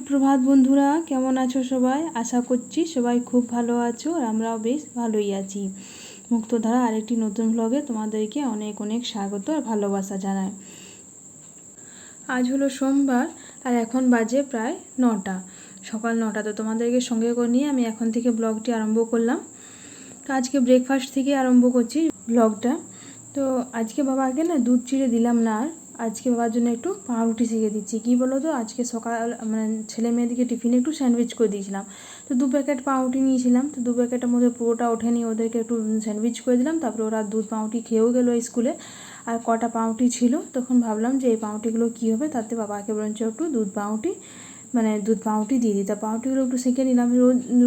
সুপ্রভাত বন্ধুরা, কেমন আছো সবাই? আশা করছি সবাই খুব ভালো আছো আর আমরাও বেশ ভালোই আছি। মুক্তধারা আরেকটি নতুন ব্লগে তোমাদেরকে অনেক অনেক স্বাগত আর ভালোবাসা জানাই। আজ হলো সোমবার আর এখন বাজে প্রায় 9টা, সকাল 9টা। তো তোমাদেরকে সঙ্গে করে নিয়ে আমি এখন থেকে ব্লগটি আরম্ভ করলাম। তো আজকে ব্রেকফাস্ট থেকে আরম্ভ করছি ব্লগটা। তো আজকে বাবাকে না দুধ চিড়ে দিলাম না, আর আজকে বাবার জন্য একটু পাউরুটি শিখে দিচ্ছি। কী বলো তো, আজকে সকাল মানে ছেলে মেয়েদিকে টিফিনে একটু স্যান্ডউইচ করে দিয়েছিলাম। তো 2 প্যাকেট পাউরুটি নিয়েছিলাম, তো 2 প্যাকেটের মধ্যে পুরোটা ওঠেনি, ওদেরকে একটু স্যান্ডউইচ করে দিলাম। তারপরে ওরা দুধ পাউরুটি খেয়েও গেলো স্কুলে। আর কটা পাউরুটি ছিল, তখন ভাবলাম যে এই পাউরুটিগুলো কী হবে, তাতে বাবাকে বরঞ্চ একটু দুধ পাউরুটি দিয়ে দিই। তা পাউরুটিগুলো একটু শিখে নিলাম।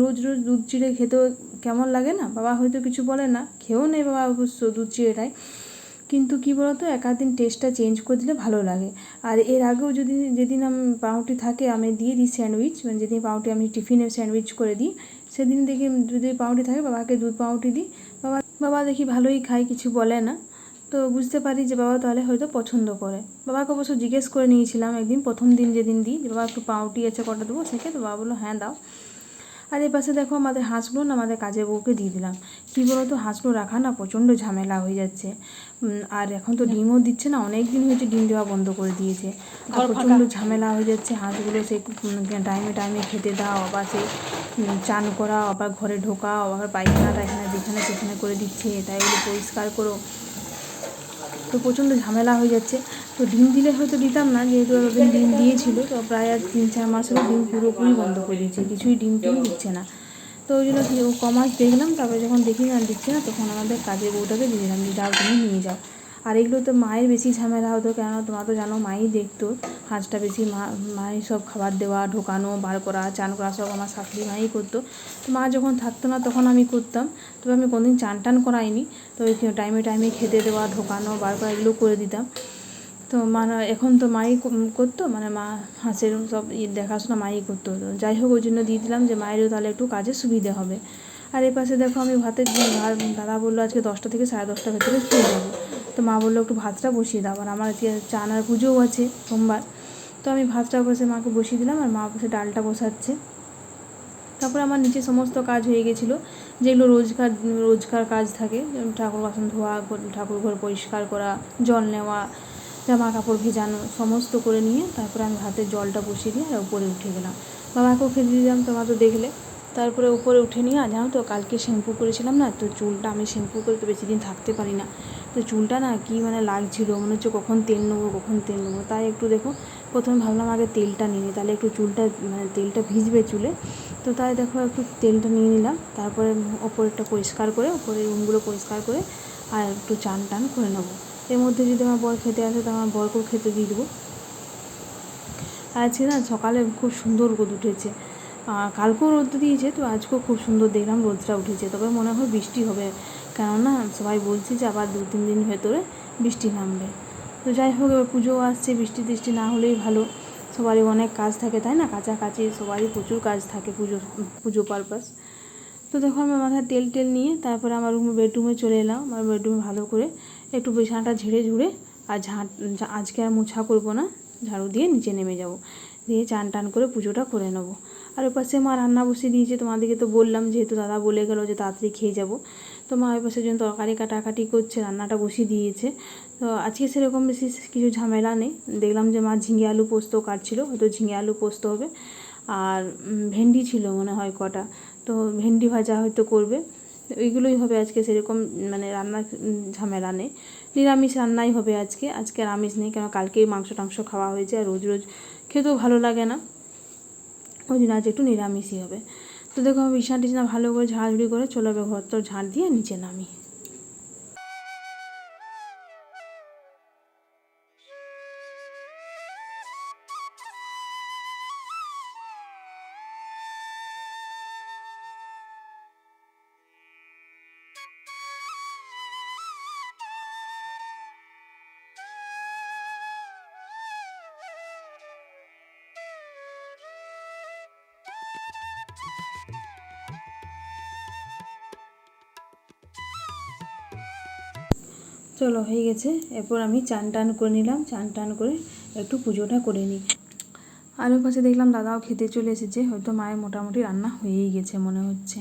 রোজ রোজ দুধ চিড়ে খেতেও কেমন লাগে না, বাবা হয়তো কিছু বলে না, খেয়েও নেই বাবা অবশ্য দুধ চিড়েটাই, কিন্তু কী বলতো, এক দিন টেস্টটা চেঞ্জ করে দিলে ভালো লাগে। আর এর আগেও যেদিন আমি পাউরুটি থাকে আমি দিয়ে দিই স্যান্ডউইচ, মানে যেদিন পাউরুটি আমি টিফিনে স্যান্ডউইচ করে দিই সেদিন দেখি যদি পাউরুটি থাকে বাবাকে দুধ পাউরুটি দিই। বাবা দেখি ভালোই খায়, কিছু বলে না। তো বুঝতে পারি যে বাবা তাহলে হয়তো পছন্দ করে। বাবাকে অবশ্য জিজ্ঞেস করে নিয়েছিলাম একদিন, প্রথম দিন যেদিন দিই, যে বাবা একটু পাউরুটি আছে কটা দেবো সেকে, তো বাবা বললো হ্যাঁ দাও। আর এই পাশে দেখো আমাদের হাঁসগুলো না আমাদের কাজের বউকে দিয়ে দিলাম। কী বলো তো, হাঁসগুলো রাখা না প্রচণ্ড ঝামেলা হয়ে যাচ্ছে। আর এখন তো ডিমও দিচ্ছে না, অনেক দিন হয়েছে ডিম দেওয়া বন্ধ করে দিয়েছে। আর প্রচণ্ড ঝামেলা হয়ে যাচ্ছে হাঁসগুলো, সেই টাইমে খেতে দাও, আবার সেই চান করাও, আবার ঘরে ঢোকাও, আবার পায়খানাটা এখানে যেখানে সেখানে করে দিচ্ছে, তাই ওগুলো পরিষ্কার করো। তো প্রচণ্ড ঝামেলা হয়ে যাচ্ছে। তো ডিম দিলে হয়তো দিতাম না, যেহেতু এতদিন ডিম দিয়েছিল, তো প্রায় আর 3-4 মাস হলো ডিম পুরোপুরি বন্ধ করে দিয়েছে, কিছুই ডিম দিচ্ছে না। তো ওই জন্য কমাস দেখলাম, তারপরে যখন দেখি না দিচ্ছে না, তখন আমাদের কাজের বউটাকে দিয়ে দিলাম যে যাও তুমি নিয়ে যাও। আর এগুলো তো মায়ের বেশি ঝামেলা হতো, কেননা তোমরা তো জানো মাই দেখতো হাঁসটা বেশি, মাই সব খাবার দেওয়া, ঢোকানো, বার করা, চান করা সব আমার শাশুড়ি মাই করতো। তো মা যখন থাকতো না তখন আমি করতাম, তবে আমি কোনোদিন চান করাইনি। তো ওই টাইমে খেতে দেওয়া, ঢোকানো, বার করা এগুলো করে দিতাম। তো এখন তো মাই করতো, মানে মা হাঁসের সব দেখাশোনা মাই করতো। তো যাই হোক, ওই জন্য দিয়ে দিলাম যে মায়েরও তাহলে একটু কাজে সুবিধে হবে। আর এই পাশে দেখো আমি দাদা বললো আজকে 10টা থেকে 10:30টার ভেতরে খেয়ে যাবো। তো মা বললো একটু ভাতটা বসিয়ে দাও, আর আমার আজকে চান আর পুজোও আছে সোমবার। তো আমি ভাতটা বসে মাকে বসিয়ে দিলাম, আর মা বসে ডালটা বসাচ্ছে। তারপর আমার নিচে সমস্ত কাজ হয়ে গেছিলো, যেগুলো রোজকার কাজ থাকে, ঠাকুর বাসন ধোয়া, ঠাকুর ঘর পরিষ্কার করা, জল নেওয়া, জামা কাপড় ভেজানো, সমস্ত করে নিয়ে তারপরে আমি হাতে জলটা বসিয়ে দিয়ে আর উপরে উঠে গেলাম। বাবাকেও খেতে দিলাম, তোমরা তো দেখলে। তারপরে উপরে উঠে নিয়ে, আর জানো তো কালকে শ্যাম্পু করেছিলাম না, তো চুলটা আমি শ্যাম্পু করে তো বেশি দিন থাকতে পারি না। তো চুলটা না কি মানে লাগছিলো, মনে হচ্ছে কখন তেল নেবো। তাই একটু দেখো, প্রথমে ভাবলাম আগে তেলটা নিয়ে নিই, তাহলে একটু চুলটা মানে তেলটা ভিজবে চুলে। তো তাই দেখো একটু তেলটা নিয়ে নিলাম, তারপরে ওপরেরটা পরিষ্কার করে, ওপরের রুমগুলো পরিষ্কার করে আর একটু চান করে নেবো। এর মধ্যে যদি আমার বর খেতে আসে তো আমার বরকেও খেতে দিয়ে দেবো। আজকে না সকালে খুব সুন্দর রোদ উঠেছে, কালকেও রোদ দিয়েছে, তো আজকেও খুব সুন্দর দেখলাম রোদটা উঠেছে। তবে মনে হয় বৃষ্টি হবে, কেননা সবাই বলছে যে আবার 2-3 দিন ভেতরে বৃষ্টি নামবে। তো যাই হোক, এবার পুজোও আসছে, বৃষ্টি না হলেই ভালো। সবারই অনেক কাজ থাকে তাই না, কাছাকাছি সবারই প্রচুর কাজ থাকে পুজো পারপাস। তো দেখো আমি মাথায় তেল নিয়ে তারপরে আমার বেডরুমে চলে এলাম। আমার বেডরুমে ভালো করে একটু বিছানাটা ঝুড়ে আর আজকে আর মোছা করবো না, ঝাড়ু দিয়ে নিচে নেমে যাব, দিয়ে চান করে পুজোটা করে নেবো। আর ওই পাশে মা রান্না বসিয়ে দিয়েছে, তোমাদেরকে তো বললাম, যেহেতু দাদা বলে গেলো যে তাড়াতাড়ি খেয়ে যাব। তো মা ওই পাশের জন্য তরকারি কাটাকাটি করছে, রান্নাটা বসিয়ে দিয়েছে। তো আজকে সেরকম বেশি কিছু ঝামেলা নেই। দেখলাম যে মা ঝিঙে আলু পোস্ত কাটছিল, হয়তো ঝিঙে আলু পোস্ত হবে। আর ভেন্ডি ছিল মনে হয় কটা, তো ভেন্ডি ভাজা হয়তো করবে। ওইগুলোই হবে আজকে, সেরকম মানে রান্নার ঝামেলা নেই। নিরামিষ রান্নাই হবে আজকে আর আমিষ নেই, কেন কালকেই মাংস খাওয়া হয়েছে, আর রোজ রোজ খেতেও ভালো লাগে না, ওই দিন আজ একটু নিরামিষই হবে। তো দেখো আমি বিছানা ভালো করে ঝাড়ঝুড়ি করে চলে যাবে, ঘর তো ঝাড় দিয়ে নিচে নামি। চলো হয়ে গেছে, এরপর আমি চান করে নিলাম, চান করে একটু পুজোটা করে নিই। আর ওর পাশে দেখলাম দাদাও খেতে চলে এসেছে, হয়তো মায়ের মোটামুটি রান্না হয়েই গেছে মনে হচ্ছে।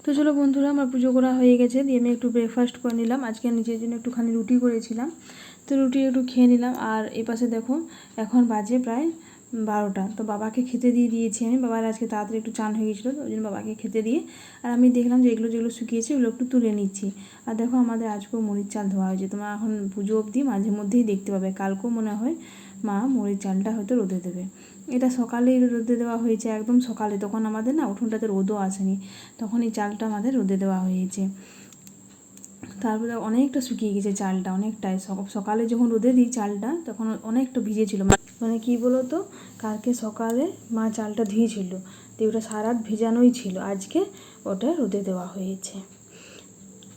তো চলো বন্ধুরা, আমার পুজো করা হয়ে গেছে, দিয়ে আমি একটু ব্রেকফাস্ট করে নিলাম। আজকে নিজের জন্য একটুখানি রুটি করেছিলাম, তো রুটি একটু খেয়ে নিলাম। আর এই পাশে দেখো এখন বাজে প্রায় 12টা, তো বাবাকে খেতে দিয়ে দিয়েছি আমি। বাবার আজকে তাড়াতাড়ি একটু চান হয়ে গেছিলো, তো ওই জন্য বাবাকে খেতে দিয়ে আর আমি দেখলাম যে এগুলো যেগুলো শুকিয়েছে ওগুলো একটু তুলে নিচ্ছি। আর দেখো আমাদের আজকেও মুড়ির চাল ধোয়া হয়েছে, তোমরা এখন পুজো অবধি মাঝে মধ্যেই দেখতে পাবে। কালকেও মনে হয় মা মুড়ির চালটা হয়তো রোদে দেবে। এটা সকালেই রোদে দেওয়া হয়েছে, একদম সকালে, তখন আমাদের না উঠোনটাতে রোদও আসেনি, তখন এই চালটা আমাদের রোদে দেওয়া হয়েছে। তারপরে অনেকটা শুকিয়ে গেছে চালটা, অনেকটাই। সকালে যখন রোদে দিই চালটা তখন অনেকটা ভিজেছিল, মানে কী বলো তো, কালকে সকালে মা চালটা ধুয়েছিল, তো ওটা সারা রাত ভেজানোই ছিল, আজকে ওটা রোদে দেওয়া হয়েছে।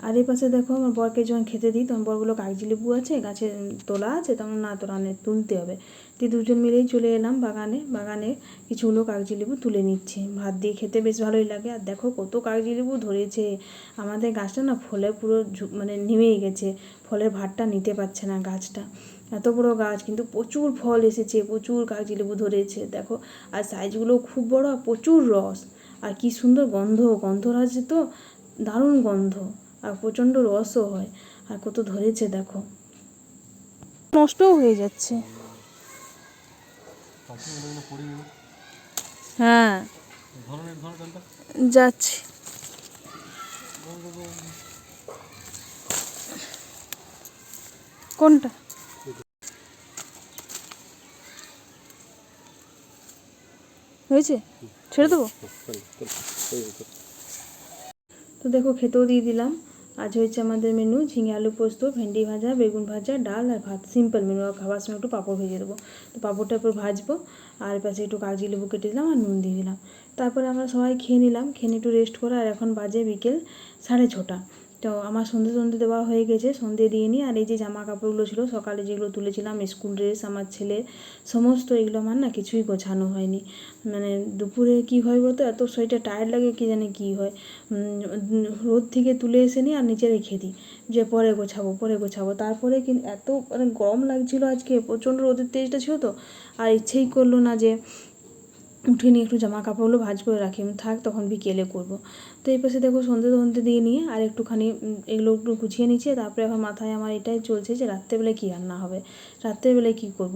আর এই পাশে দেখো আমার বরকে যখন খেতে দিই তখন বরগুলো কাগজি লেবু আছে গাছে তোলা আছে, তখন না তোলা তুলতে হবে। তো দুজন মিলেই চলে এলাম বাগানে কিছুগুলো কাগজি লেবু তুলে নিচ্ছে। ভাত দিয়ে খেতে বেশ ভালোই লাগে। আর দেখো কত কাগজি লেবু ধরেছে, আমাদের গাছটা না ফলে পুরো মানে নেমেই গেছে, ফলের ভাতটা নিতে পারছে না গাছটা, এত বড় গাছ কিন্তু প্রচুর ফল এসেছে, প্রচুর কাগজি লেবু ধরেছে দেখো। আর সাইজগুলো খুব বড়, আর প্রচুর রস, আর কি সুন্দর গন্ধ আছে, তো দারুণ গন্ধ, আর প্রচণ্ড রসও হয়। আর কত ধরেছে দেখো, নষ্টও হয়ে যাচ্ছে। হ্যাঁ যাচ্ছি। কোনটা হয়েছে ছেড়ে দেবো। তো দেখো খেতেও দিয়ে দিলাম। আজ হয়েছে আমাদের মেনু ঝিঙে আলু পোস্ত, ভেন্ডি ভাজা, বেগুন ভাজা, ডাল আর ভাত, সিম্পল মেনু। আর খাবার সময় একটু পাঁপড় ভেজে দেবো, তো পাঁপড়টা একটু ভাজবো, আর পাশে একটু কাগজি লেবু কেটে দিলাম আর নুন দিয়ে দিলাম। তারপরে আমরা সবাই খেয়ে নিলাম, খেয়ে একটু রেস্ট করা। আর এখন বাজে বিকেল 6:30। তো আমার সন্ধে দেওয়া হয়ে গেছে, সন্ধে দিয়ে নিই। আর এই যে জামা কাপড়গুলো ছিল সকালে যেগুলো তুলেছিলাম, স্কুল ড্রেস, আমার ছেলে সমস্ত, এগুলো আমার না কিছুই গোছানো হয়নি। মানে দুপুরে কী হয় বলতো, এত শরীরটা টায়ার্ড লাগে, কী জানি কী হয়, রোদ থেকে তুলে এসে নিই আর নিচে রেখে দিই যে পরে গোছাবো। তারপরে কিন্তু এত মানে গরম লাগছিলো, আজকে প্রচণ্ড রোদের তেজটা ছিল, তো আর ইচ্ছেই করলো না যে উঠে নিয়ে একটু জামা কাপড়গুলো ভাঁজ করে রাখি, থাক তখন বিকেলে করবো। তো এই পাশে দেখো সন্ধে দিয়ে নিয়ে আর একটুখানি এগুলো একটু গুছিয়ে নিচ্ছি। তারপরে এখন মাথায় আমার এটাই চলছে যে রাত্রেবেলায় কী রান্না হবে, রাত্রেবেলায় কী করব।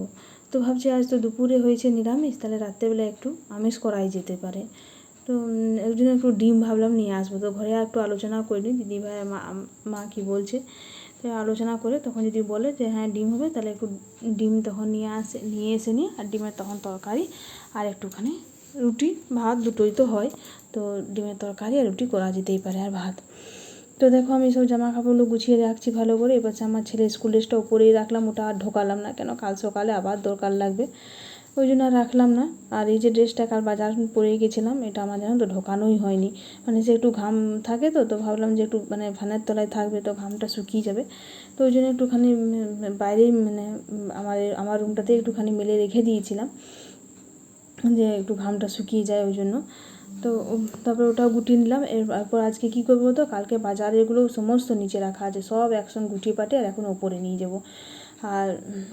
তো ভাবছি আজ তো দুপুরে হয়েছে নিরামিষ, তাহলে রাত্রেবেলায় একটু আমিষ করাই যেতে পারে। তো এর জন্য একটু ডিম ভাবলাম নিয়ে আসবো। তো ঘরে আর একটু আলোচনা করিনি, দিদিভাই মা কী বলছে, তো আলোচনা করে তখন যদি বলে যে হ্যাঁ ডিম হবে, তাহলে একটু ডিম তখন নিয়ে এসে নিয়ে আর ডিমের তখন তরকারি আর একটুখানি রুটি ভাত দুটোই তো হয়, তো ডিমের তরকারি আর রুটি করা যেতেই পারে, আর ভাত। তো দেখো আমি সব জামা কাপড়গুলো গুছিয়ে রাখছি ভালো করে। এবার আমার ছেলের স্কুল ড্রেসটা উপরেই রাখলাম, ওটা আর ঢোকালাম না, কেন কাল সকালে আবার দরকার লাগবে, ওই জন্য আর রাখলাম না। আর এই যে ড্রেসটা কাল বাজার পরে গেছিলাম, এটা আমার জানো তো ঢোকানোই হয়নি, মানে সে একটু ঘাম থাকে, তো ভাবলাম যে একটু মানে ফ্যানের তলায় থাকবে, তো ঘামটা শুকিয়ে যাবে, তো ওই জন্য একটুখানি বাইরেই মানে আমার রুমটাতে একটুখানি মেলে রেখে দিয়েছিলাম যে একটু ঘামটা শুকিয়ে যায় ওই জন্য। তো তারপরে ওটাও গুটিয়ে নিলাম। এরপর আজকে কী করবো, তো কালকে বাজারেগুলো সমস্ত নিচে রাখা আছে, সব একসঙ্গে গুটিয়ে পাঠিয়ে আর এখন ওপরে নিয়ে যাব, আর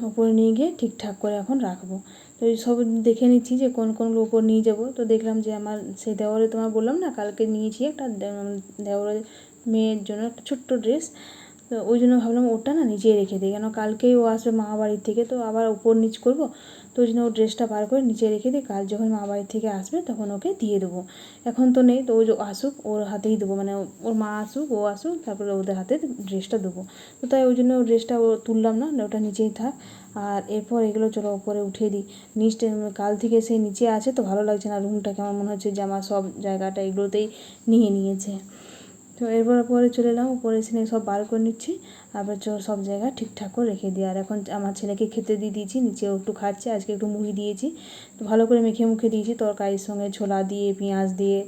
ওপরে নিয়ে গিয়ে ঠিকঠাক করে এখন রাখবো। তো এই সব দেখে নিচ্ছি যে কোনগুলো ওপর নিয়ে যাব। তো দেখলাম যে আমার সেই দেওয়ারে, তোমার বললাম না কালকে নিয়েছি একটা দেওয়ারের মেয়ের জন্য একটা ছোট্ট ড্রেস, তো ওই জন্য ভাবলাম ওটা না নিচেই রেখে দিই, কেন কালকেই ও আসবে মামা বাড়ির থেকে, তো আবার উপর নিচ করবো, তো ওই জন্য ও ড্রেসটা বার করে নিচে রেখে দিই, কাল যখন মামা বাড়ির থেকে আসবে তখন ওকে দিয়ে দেবো। এখন তো নেই, তো ও আসুক ওর হাতেই দেবো, মানে ওর মা আসুক ও আসুক তারপরে ওদের হাতে ড্রেসটা দেবো। তো তাই ওই জন্য ও ড্রেসটা ও তুললাম না, ওটা নিচেই থাক। আর এরপর এগুলো চলো উপরে উঠিয়ে দিই। নিচটা কাল থেকে সেই নিচে আছে তো ভালো লাগছে না, রুমটা কেমন মনে হচ্ছে জামা সব জায়গাটা এগুলোতেই নিয়ে নিয়েছে। তো এরপর পরে চলে এলাম উপরে, এসে সব বার করে নিচ্ছি, আবার সব জায়গা ঠিকঠাক করে রেখে দিই। আর এখন আমার ছেলেকে খেতে দিয়ে দিয়েছি, নিচেও একটু খাচ্ছে, আজকে একটু মুড়ি দিয়েছি, তো ভালো করে মেখে মুখে দিয়েছি তরকারির সঙ্গে, ছোলা দিয়ে পেঁয়াজ দিয়ে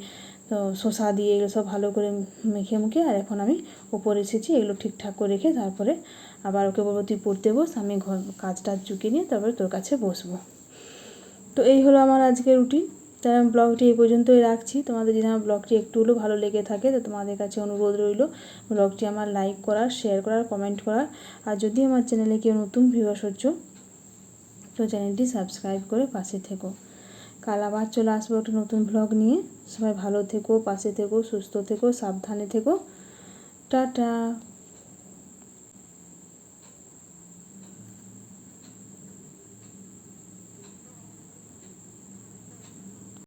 তো শসা দিয়ে এগুলো সব ভালো করে মেখে মুখে। আর এখন আমি উপরে এসেছি, এগুলো ঠিকঠাক করে রেখে তারপরে আবার ওকে বলবো তুই পড়তে বস, আমি ঘর কাজটা চুকিয়ে নিয়ে তারপরে তোর কাছে বসবো। তো এই হলো আমার আজকের রুটিন। তাই আমি ব্লগটি এই পর্যন্তই রাখছি। তোমাদের যদি আমার ব্লগটি একটু হলেও ভালো লেগে থাকে তো তোমাদের কাছে অনুরোধ রইল ব্লগটি আমার লাইক করার, শেয়ার করার, কমেন্ট করার। আর যদি আমার চ্যানেলে কেউ নতুন ভিউয়ার্স হচ্ছ তো চ্যানেলটি সাবস্ক্রাইব করে পাশে থেকো। কাল আবার চলে আসবো একটা নতুন ব্লগ নিয়ে। সবাই ভালো থেকো, পাশে থেকো, সুস্থ থেকো, সাবধানে থেকো। টাটা।